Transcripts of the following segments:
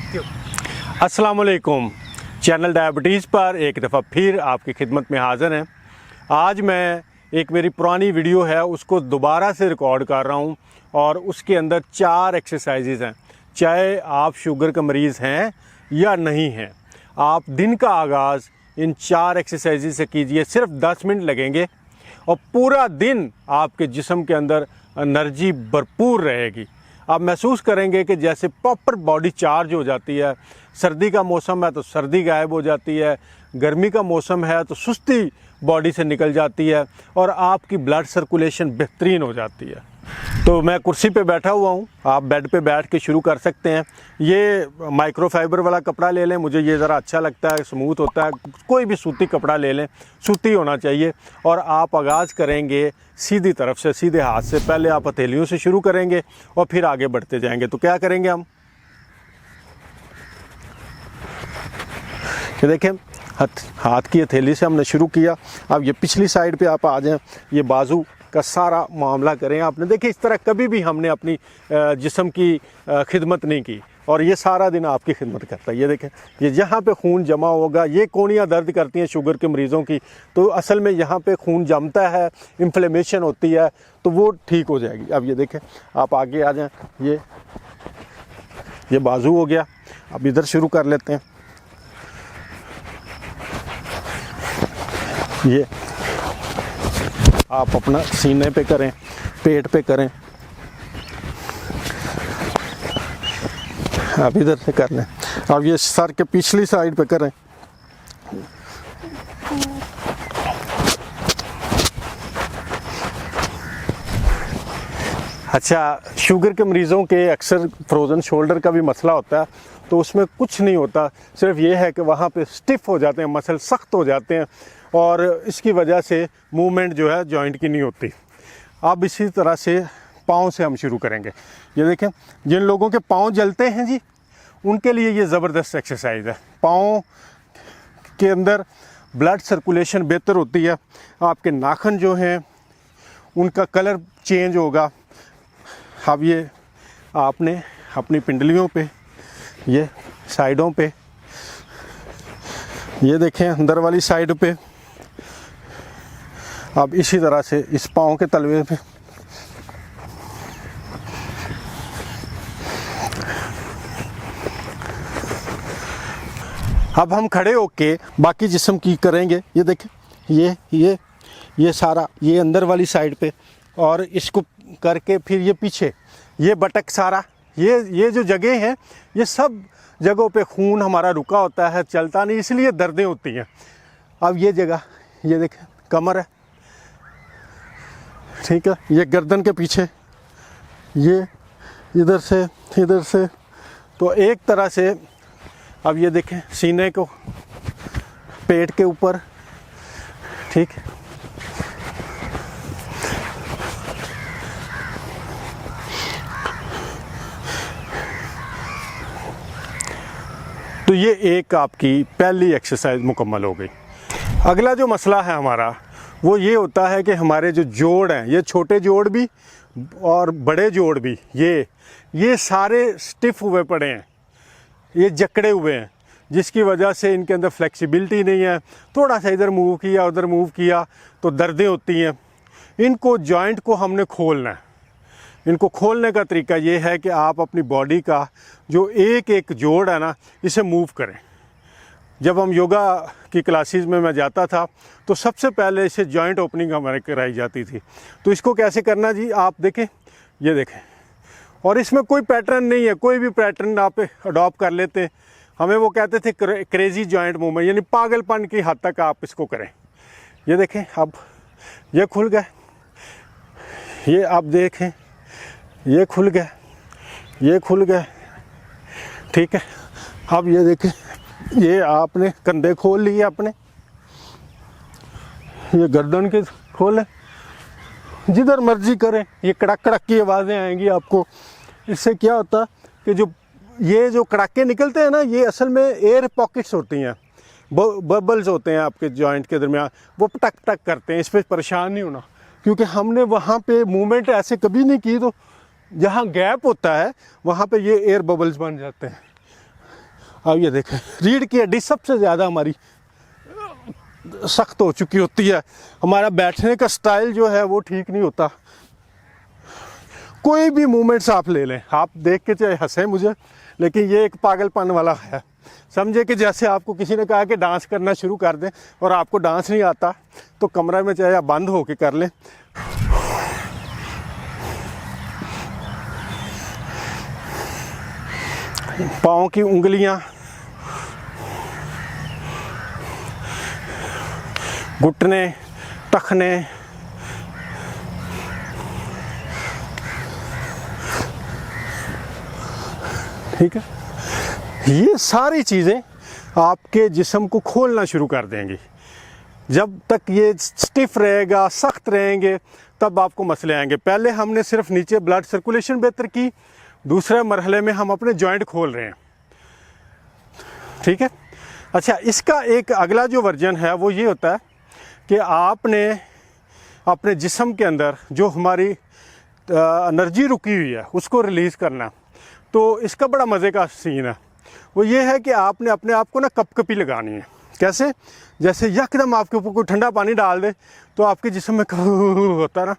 Thank you. अस्सलाम वालेकुम। Channel diabetes पर एक दफ़ा फिर आपकी खिदमत में हाज़िर हैं। आज मैं एक मेरी पुरानी वीडियो है उसको दोबारा से रिकॉर्ड कर रहा हूँ और उसके अंदर 4 एक्सरसाइजेज़ हैं। चाहे आप शुगर का मरीज़ हैं या नहीं हैं, आप दिन का आगाज़ इन 4 एक्सरसाइजेज से कीजिए। सिर्फ 10 मिनट लगेंगे और पूरा दिन आपके जिस्म के अंदर एनर्जी भरपूर रहेगी। आप महसूस करेंगे कि जैसे प्रॉपर बॉडी चार्ज हो जाती है। सर्दी का मौसम है तो सर्दी गायब हो जाती है, गर्मी का मौसम है तो सुस्ती बॉडी से निकल जाती है और आपकी ब्लड सर्कुलेशन बेहतरीन हो जाती है। तो मैं कुर्सी पे बैठा हुआ हूँ, आप बेड पे बैठ के शुरू कर सकते हैं। ये माइक्रोफाइबर वाला कपड़ा ले लें, मुझे ये ज़रा अच्छा लगता है, स्मूथ होता है। कोई भी सूती कपड़ा ले लें, सूती होना चाहिए। और आप आगाज़ करेंगे सीधी तरफ से, सीधे हाथ से। पहले आप हथेलियों से शुरू करेंगे और फिर आगे बढ़ते जाएंगे। तो क्या करेंगे हम, ये देखें, हाथ की हथेली से हमने शुरू किया। अब ये पिछली साइड पे आप आ जाएं, ये बाजू का सारा मामला करें आपने। देखिए, इस तरह कभी भी हमने अपनी जिस्म की खिदमत नहीं की और ये सारा दिन आपकी खिदमत करता है। ये देखें, ये जहाँ पे खून जमा होगा, ये कोहनियाँ दर्द करती हैं शुगर के मरीज़ों की, तो असल में यहाँ पे खून जमता है, इन्फ्लेमेशन होती है, तो वो ठीक हो जाएगी। अब ये देखें, आप आगे आ जाएं, ये बाजू हो गया। अब इधर शुरू कर लेते हैं। ये आप अपना सीने पे करें, पेट पे करें, आप इधर से कर लें। अब ये सर के पिछली साइड पे करें। अच्छा, शुगर के मरीज़ों के अक्सर फ्रोज़न शोल्डर का भी मसला होता है, तो उसमें कुछ नहीं होता, सिर्फ ये है कि वहाँ पे स्टिफ़ हो जाते हैं, मसल सख्त हो जाते हैं और इसकी वजह से मूवमेंट जो है जॉइंट की नहीं होती। अब इसी तरह से पाँव से हम शुरू करेंगे। ये देखें, जिन लोगों के पाँव जलते हैं जी, उनके लिए ये ज़बरदस्त एक्सरसाइज है। पाँव के अंदर ब्लड सर्कुलेशन बेहतर होती है, आपके नाखून जो हैं उनका कलर चेंज होगा। अब ये आपने अपनी पिंडलियों पे, ये साइडों पे, ये देखें अंदर वाली साइड पे, अब इसी तरह से इस पाँव के तलवे पे। अब हम खड़े होके बाकी जिस्म की करेंगे। ये देखें, ये सारा, ये अंदर वाली साइड पे, और इसको करके फिर ये पीछे, ये बटक सारा, ये जो जगह हैं, ये सब जगहों पे खून हमारा रुका होता है, चलता नहीं, इसलिए दर्दें होती हैं। अब ये जगह, ये देखें, कमर है, ठीक है, ये गर्दन के पीछे, ये इधर से, तो एक तरह से। अब ये देखें, सीने को, पेट के ऊपर, ठीक। तो ये एक आपकी पहली एक्सरसाइज मुकम्मल हो गई। अगला जो मसला है हमारा, वो ये होता है कि हमारे जो जोड़ हैं, ये छोटे जोड़ भी और बड़े जोड़ भी, ये सारे स्टिफ हुए पड़े हैं, ये जकड़े हुए हैं, जिसकी वजह से इनके अंदर फ्लेक्सिबिलिटी नहीं है। थोड़ा सा इधर मूव किया, उधर मूव किया तो दर्दें होती हैं। इनको जॉइंट को हमने खोलना है। इनको खोलने का तरीका ये है कि आप अपनी बॉडी का जो एक एक जोड़ है ना, इसे मूव करें। जब हम योगा की क्लासेस में मैं जाता था तो सबसे पहले इसे जॉइंट ओपनिंग हमारे कराई जाती थी। तो इसको कैसे करना जी, आप देखें, ये देखें, और इसमें कोई पैटर्न नहीं है, कोई भी पैटर्न आप अडॉप्ट कर लेते हैं। हमें वो कहते थे क्रेजी जॉइंट मूवमेंट, यानी पागलपन की हद तक आप इसको करें। ये देखें, अब ये खुल गए, ये आप देखें, ये खुल गए, ये खुल गए, ठीक है। अब ये देखें, ये आपने कंधे खोल लिए अपने, ये गर्दन के खोलें, जिधर मर्जी करें। ये कड़क कड़क की आवाज़ें आएंगी आपको। इससे क्या होता है कि ये जो कड़ाके निकलते हैं ना, ये असल में एयर पॉकेट्स होती हैं, बबल्स होते हैं आपके जॉइंट के दरमियान, वो टक टक करते हैं। इस पर परेशान नहीं होना, क्योंकि हमने वहाँ पे मूवमेंट ऐसे कभी नहीं की। तो जहाँ गैप होता है वहाँ पे ये एयर बबल्स बन जाते हैं। अब ये देखें, रीढ़ की हड्डी सबसे ज़्यादा हमारी सख्त हो चुकी होती है, हमारा बैठने का स्टाइल जो है वो ठीक नहीं होता। कोई भी मूवमेंट्स आप ले लें, आप देख के चाहे हंसें मुझे, लेकिन ये एक पागलपन वाला है। समझे कि जैसे आपको किसी ने कहा कि डांस करना शुरू कर दें और आपको डांस नहीं आता, तो कमरे में चाहे आप बंद होके कर लें। पाँव की उंगलियां, घुटने, टखने, ठीक है, ये सारी चीज़ें आपके जिस्म को खोलना शुरू कर देंगी। जब तक ये स्टिफ रहेगा, सख्त रहेंगे, तब आपको मसले आएंगे। पहले हमने सिर्फ नीचे ब्लड सर्कुलेशन बेहतर की, दूसरे मरहले में हम अपने जॉइंट खोल रहे हैं, ठीक है। अच्छा, इसका एक अगला जो वर्जन है वो ये होता है कि आपने अपने जिस्म के अंदर जो हमारी एनर्जी रुकी हुई है उसको रिलीज़ करना। तो इसका बड़ा मज़े का सीन है, वो ये है कि आपने अपने आप को ना कपकपी लगानी है। कैसे? जैसे यकदम आपके ऊपर कोई ठंडा पानी डाल दे तो आपके जिस्म में होता है ना,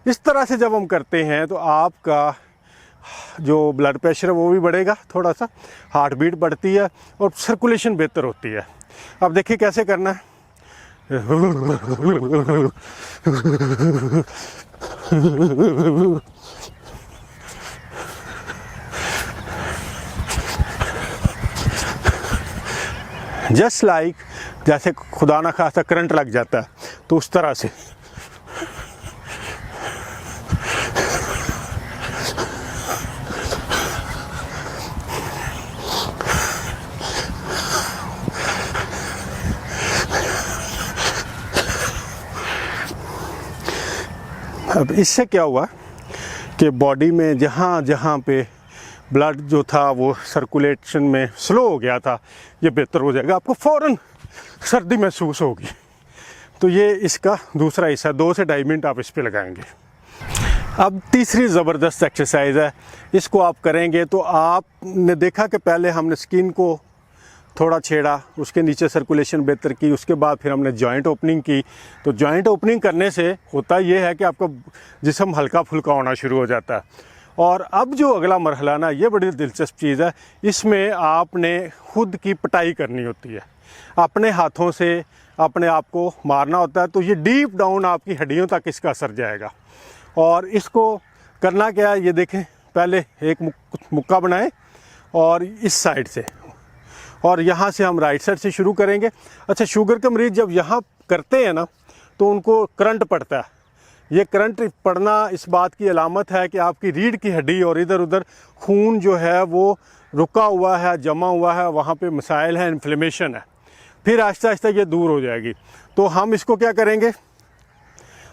इस तरह से जब हम करते हैं तो आपका जो ब्लड प्रेशर है वो भी बढ़ेगा, थोड़ा सा हार्ट बीट बढ़ती है और सर्कुलेशन बेहतर होती है। अब देखिए कैसे करना है। जस्ट लाइक जैसे खुदा ना खासा करंट लग जाता है, तो उस तरह से। अब इससे क्या हुआ कि बॉडी में जहाँ जहाँ पे ब्लड जो था वो सर्कुलेशन में स्लो हो गया था, ये बेहतर हो जाएगा, आपको फ़ौरन सर्दी महसूस होगी। तो ये इसका दूसरा हिस्सा, 2 से 2.5 मिनट आप इस पे लगाएंगे। अब तीसरी ज़बरदस्त एक्सरसाइज है, इसको आप करेंगे तो आपने देखा कि पहले हमने स्किन को थोड़ा छेड़ा, उसके नीचे सर्कुलेशन बेहतर की, उसके बाद फिर हमने जॉइंट ओपनिंग की। तो जॉइंट ओपनिंग करने से होता ये है कि आपका जिस्म हल्का फुल्का होना शुरू हो जाता है। और अब जो अगला मरहला ना, ये बड़ी दिलचस्प चीज़ है, इसमें आपने खुद की पिटाई करनी होती है, अपने हाथों से अपने आप को मारना होता है। तो ये डीप डाउन आपकी हड्डियों तक इसका असर जाएगा। और इसको करना क्या है, ये देखें, पहले एक मुक्का बनाएं और इस साइड से, और यहाँ से हम राइट साइड से शुरू करेंगे। अच्छा, शुगर के मरीज़ जब यहाँ करते हैं ना तो उनको करंट पड़ता है। ये करंट पड़ना इस बात की अलामत है कि आपकी रीढ़ की हड्डी और इधर उधर खून जो है वो रुका हुआ है, जमा हुआ है, वहाँ पे मसाइल हैं, इन्फ्लेमेशन है। फिर आहिस्ता आहिस्ता ये दूर हो जाएगी। तो हम इसको क्या करेंगे,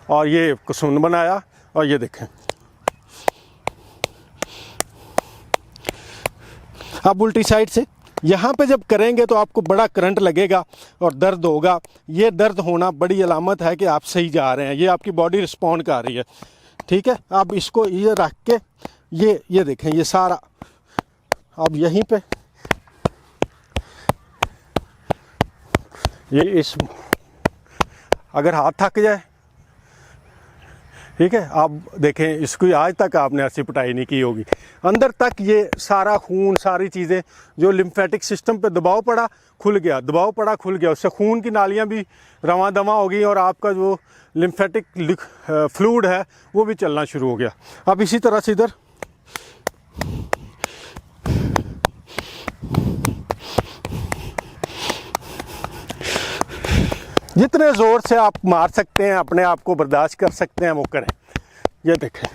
और ये कसून बनाया, और ये देखें, अब उल्टी साइड से यहाँ पे जब करेंगे तो आपको बड़ा करंट लगेगा और दर्द होगा। ये दर्द होना बड़ी अलामत है कि आप सही जा रहे हैं, ये आपकी बॉडी रिस्पॉन्ड कर रही है, ठीक है। अब इसको ये रख के ये देखें, ये सारा अब यहीं पे ये इस, अगर हाथ थक जाए, ठीक है, आप देखें, इसको आज तक आपने ऐसी पिटाई नहीं की होगी, अंदर तक ये सारा खून, सारी चीज़ें, जो लिम्फेटिक सिस्टम पे दबाव पड़ा खुल गया, दबाव पड़ा खुल गया, उससे खून की नालियाँ भी रवां दवा हो गई और आपका जो लिम्फेटिक फ्लूइड है वो भी चलना शुरू हो गया। अब इसी तरह से इधर जितने ज़ोर से आप मार सकते हैं, अपने आप को बर्दाश्त कर सकते हैं, वो करें। ये देखें,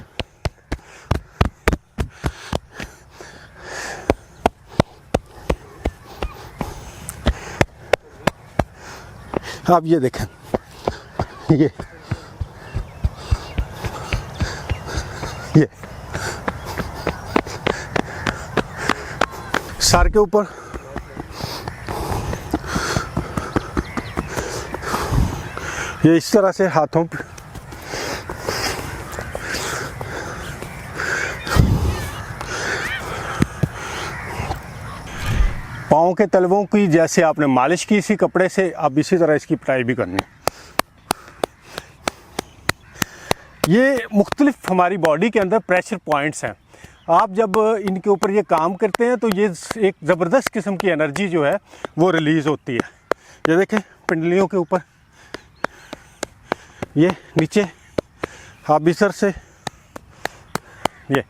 आप ये देखें, ये सर के ऊपर, ये इस तरह से हाथों पे, पाँव के तलवों की जैसे आपने मालिश की इसी कपड़े से, अब इसी तरह इसकी पिटाई भी करनी है। ये मुख्तलिफ हमारी बॉडी के अंदर प्रेशर पॉइंट्स हैं। आप जब इनके ऊपर ये काम करते हैं तो ये एक ज़बरदस्त किस्म की एनर्जी जो है वो रिलीज़ होती है। ये देखें पिंडलियों के ऊपर, ये नीचे आप बिस्तर से ये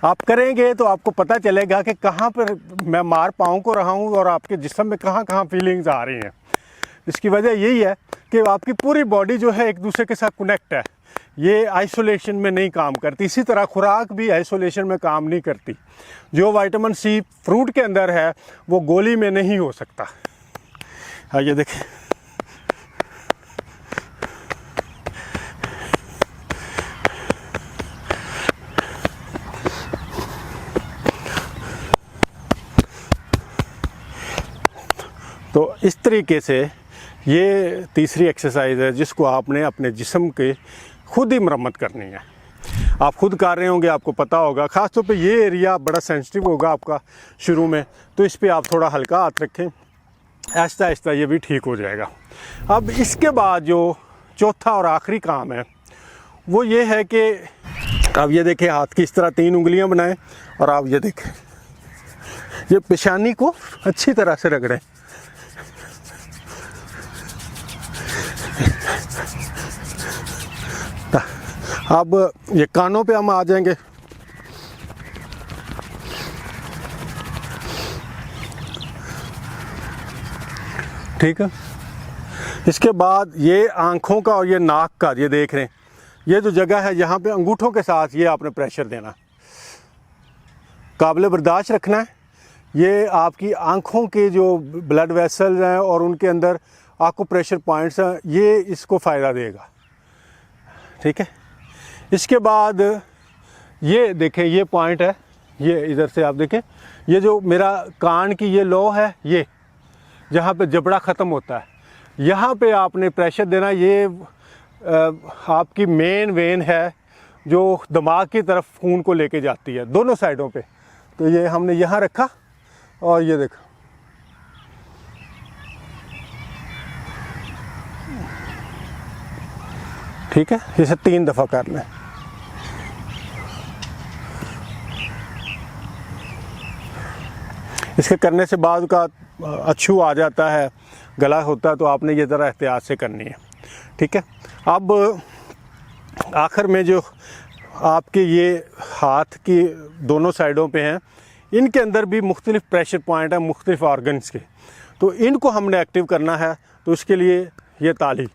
आप करेंगे तो आपको पता चलेगा कि कहाँ पर मैं मार पाँव को रहा हूँ और आपके जिस्म में कहाँ कहाँ फीलिंग्स आ रही हैं। इसकी वजह यही है कि आपकी पूरी बॉडी जो है एक दूसरे के साथ कनेक्ट है, ये आइसोलेशन में नहीं काम करती। इसी तरह खुराक भी आइसोलेशन में काम नहीं करती। जो विटामिन सी फ्रूट के अंदर है वो गोली में नहीं हो सकता। हाँ ये देखें, तो इस तरीके से ये तीसरी एक्सरसाइज है जिसको आपने अपने जिस्म के खुद ही मरम्मत करनी है। आप खुद कर रहे होंगे, आपको पता होगा। ख़ास तौर पे ये एरिया बड़ा सेंसिटिव होगा आपका शुरू में, तो इस पे आप थोड़ा हल्का हाथ रखें, आहिस्ता आहिस्ता ये भी ठीक हो जाएगा। अब इसके बाद जो चौथा और आखिरी काम है वो ये है कि अब ये देखें, हाथ की इस तरह 3 उंगलियां बनाएं और आप ये देखें, ये पेशानी को अच्छी तरह से रगड़ें। अब ये कानों पे हम आ जाएंगे। ठीक है, इसके बाद ये आँखों का और ये नाक का, ये देख रहे हैं, ये जो जगह है यहाँ पे अंगूठों के साथ ये आपने प्रेशर देना, काबिल बर्दाश्त रखना है। ये आपकी आँखों के जो ब्लड वेसल्स हैं और उनके अंदर आपको प्रेशर पॉइंट्स हैं, ये इसको फ़ायदा देगा। ठीक है, इसके बाद ये देखें, ये पॉइंट है, ये इधर से आप देखें, ये जो मेरा कान की ये लो है, ये जहाँ पे जबड़ा ख़त्म होता है, यहाँ पे आपने प्रेशर देना। ये आपकी मेन वेन है जो दिमाग की तरफ खून को लेके जाती है दोनों साइडों पे। तो ये हमने यहाँ रखा और ये देखो, ठीक है, इसे 3 दफ़ा कर लें। इसके करने से बाद का अच्छू आ जाता है, गला होता है, तो आपने ये ज़रा एहतियात से करनी है। ठीक है, अब आखिर में जो आपके ये हाथ की दोनों साइडों पे हैं, इनके अंदर भी मुख्तलिफ प्रेशर पॉइंट है मुख्तलिफ ऑर्गन्स के, तो इनको हमने एक्टिव करना है। तो इसके लिए ये ताली,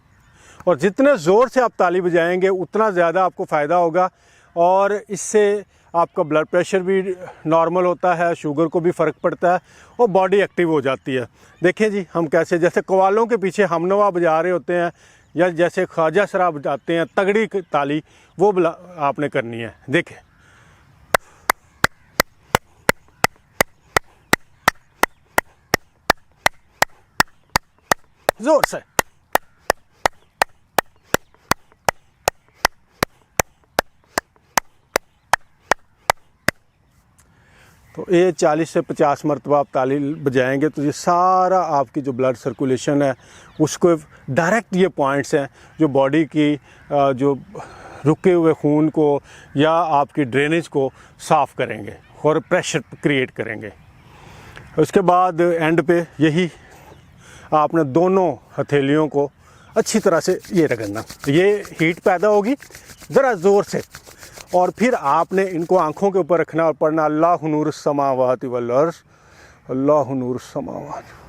और जितने ज़ोर से आप ताली बजाएंगे उतना ज़्यादा आपको फ़ायदा होगा, और इससे आपका ब्लड प्रेशर भी नॉर्मल होता है, शुगर को भी फ़र्क पड़ता है और बॉडी एक्टिव हो जाती है। देखें जी, हम कैसे जैसे कवालों के पीछे हमनवा बजा रहे होते हैं, या जैसे ख्वाजा सरा बजाते हैं तगड़ी ताली, वो आपने करनी है। देखें, ज़ोर से। तो ये 40 से 50 मरतबा आप ताली बजाएंगे तो ये सारा आपकी जो ब्लड सर्कुलेशन है उसको डायरेक्ट, ये पॉइंट्स हैं जो बॉडी की जो रुके हुए खून को या आपकी ड्रेनेज को साफ़ करेंगे और प्रेशर क्रिएट करेंगे। उसके बाद एंड पे यही आपने दोनों हथेलियों को अच्छी तरह से ये रगड़ना, ये हीट पैदा होगी ज़रा ज़ोर से, और फिर आपने इनको आँखों के ऊपर रखना और पढ़ना अल्लाहु नूर समावाति वल अर्ज़, अल्लाहु नूर समावाति।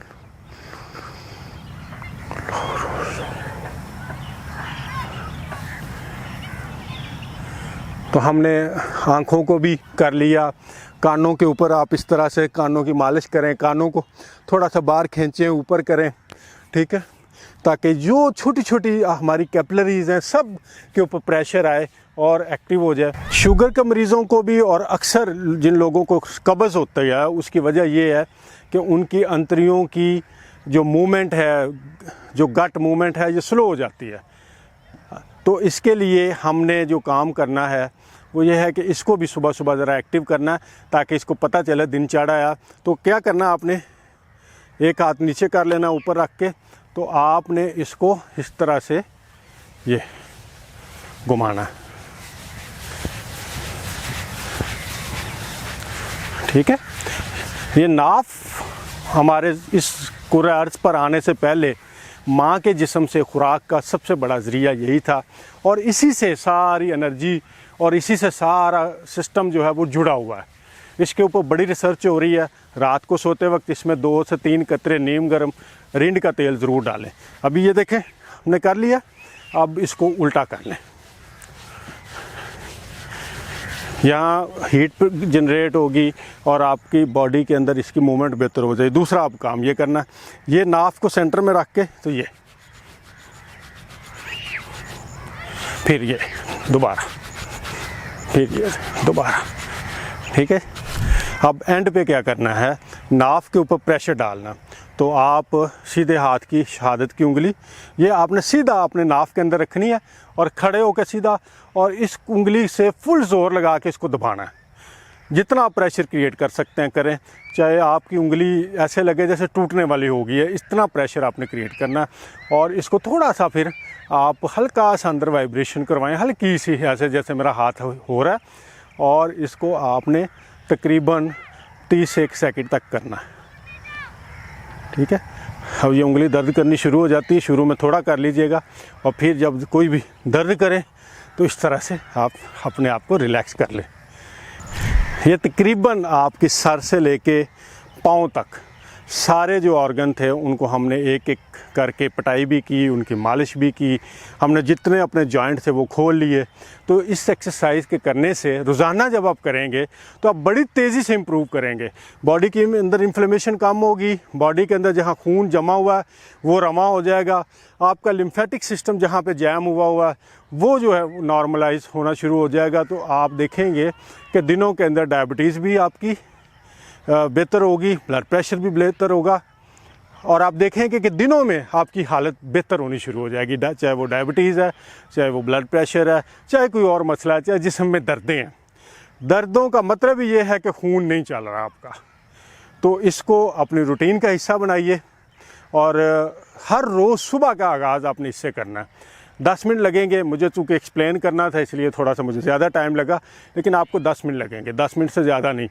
तो हमने आँखों को भी कर लिया, कानों के ऊपर आप इस तरह से कानों की मालिश करें, कानों को थोड़ा सा बाहर खींचें, ऊपर करें। ठीक है, ताकि जो छोटी छोटी हमारी कैपिलरीज़ हैं सब के ऊपर प्रेशर आए और एक्टिव हो जाए। शुगर के मरीज़ों को भी, और अक्सर जिन लोगों को कब्ज़ होता है, उसकी वजह ये है कि उनकी अंतरियों की जो मूवमेंट है, जो गट मूवमेंट है, ये स्लो हो जाती है। तो इसके लिए हमने जो काम करना है वो ये है कि इसको भी सुबह सुबह ज़रा एक्टिव करना है, ताकि इसको पता चले दिन चढ़ आया। तो क्या करना आपने, एक हाथ नीचे कर लेना ऊपर रख के, तो आपने इसको इस तरह से ये घुमाना है, ठीक है। ये नाफ हमारे इस कुरे अर्ज़ पर आने से पहले माँ के जिस्म से खुराक का सबसे बड़ा ज़रिया यही था, और इसी से सारी एनर्जी और इसी से सारा सिस्टम जो है वो जुड़ा हुआ है। इसके ऊपर बड़ी रिसर्च हो रही है। रात को सोते वक्त इसमें 2 से 3 कतरे नीम गर्म रिंड का तेल ज़रूर डालें। अभी ये देखें हमने कर लिया, अब इसको उल्टा कर लें। यहाँ हीट जनरेट होगी और आपकी बॉडी के अंदर इसकी मूवमेंट बेहतर हो जाए। दूसरा आप काम ये करना है, ये नाफ को सेंटर में रख के, तो ये फिर ये दोबारा, फिर ये दोबारा, ठीक है। अब एंड पे क्या करना है, नाफ के ऊपर प्रेशर डालना। तो आप सीधे हाथ की शहादत की उंगली ये आपने सीधा अपने नाफ के अंदर रखनी है और खड़े होकर सीधा, और इस उंगली से फुल ज़ोर लगा के इसको दबाना है। जितना आप प्रेशर क्रिएट कर सकते हैं करें, चाहे आपकी उंगली ऐसे लगे जैसे टूटने वाली होगी है, इतना प्रेशर आपने क्रिएट करना है। और इसको थोड़ा सा फिर आप हल्का सा अंदर वाइब्रेशन करवाएं, हल्की सी, ऐसे जैसे मेरा हाथ हो रहा है, और इसको आपने तकरीबन 30 से 1 सेकंड तक करना है, ठीक है। अब ये उंगली दर्द करनी शुरू हो जाती है, शुरू में थोड़ा कर लीजिएगा, और फिर जब कोई भी दर्द करे तो इस तरह से आप अपने आप को रिलैक्स कर लें। ये तकरीबन आपकी सर से लेके पाँव तक सारे जो ऑर्गन थे उनको हमने एक एक करके पटाई भी की, उनकी मालिश भी की, हमने जितने अपने जॉइंट थे वो खोल लिए। तो इस एक्सरसाइज के करने से रोज़ाना जब आप करेंगे तो आप बड़ी तेज़ी से इम्प्रूव करेंगे। बॉडी के अंदर इन्फ्लेमेशन कम होगी, बॉडी के अंदर जहाँ खून जमा हुआ है वो रमा हो जाएगा, आपका लिम्फेटिक सिस्टम जहाँ पे जैम हुआ है वो जो है नॉर्मलाइज होना शुरू हो जाएगा। तो आप देखेंगे कि दिनों के अंदर डायबिटीज़ भी आपकी बेहतर होगी, ब्लड प्रेशर भी बेहतर होगा, और आप देखेंगे कि दिनों में आपकी हालत बेहतर होनी शुरू हो जाएगी। चाहे वो डायबिटीज़ है, चाहे वो ब्लड प्रेशर है, चाहे कोई और मसला है, चाहे जिस्म में दर्दें हैं। दर्दों का मतलब ये है कि खून नहीं चल रहा आपका। तो इसको अपनी रूटीन का हिस्सा बनाइए, और हर रोज़ सुबह का आगाज़ आपने इससे करना है। 10 मिनट लगेंगे, मुझे चूँकि एक्सप्लेन करना था इसलिए थोड़ा सा मुझे ज़्यादा टाइम लगा, लेकिन आपको 10 मिनट लगेंगे, 10 मिनट से ज़्यादा नहीं।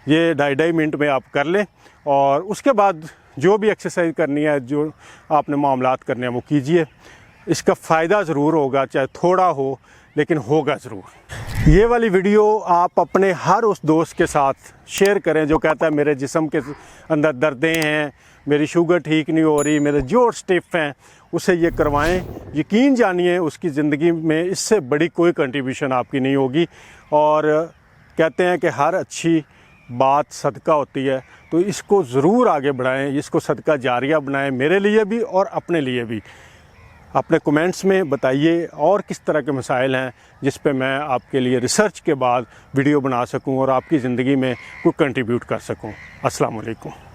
ये 2.5 मिनट में आप कर लें, और उसके बाद जो भी एक्सरसाइज करनी है, जो आपने मामलात करने हैं वो कीजिए। इसका फ़ायदा ज़रूर होगा, चाहे थोड़ा हो लेकिन होगा ज़रूर। ये वाली वीडियो आप अपने हर उस दोस्त के साथ शेयर करें जो कहता है मेरे जिस्म के अंदर दर्दें हैं, मेरी शुगर ठीक नहीं हो रही, मेरे जोड़ स्टिफ हैं, उसे ये करवाएं। यकीन जानिए उसकी ज़िंदगी में इससे बड़ी कोई कंट्रीब्यूशन आपकी नहीं होगी। और कहते हैं कि हर अच्छी बात सदका होती है, तो इसको ज़रूर आगे बढ़ाएं, इसको सदका जारिया बनाएं, मेरे लिए भी और अपने लिए भी। अपने कमेंट्स में बताइए और किस तरह के मसाइल हैं जिस पे मैं आपके लिए रिसर्च के बाद वीडियो बना सकूं और आपकी ज़िंदगी में कुछ कंट्रीब्यूट कर सकूं। अस्सलाम वालेकुम।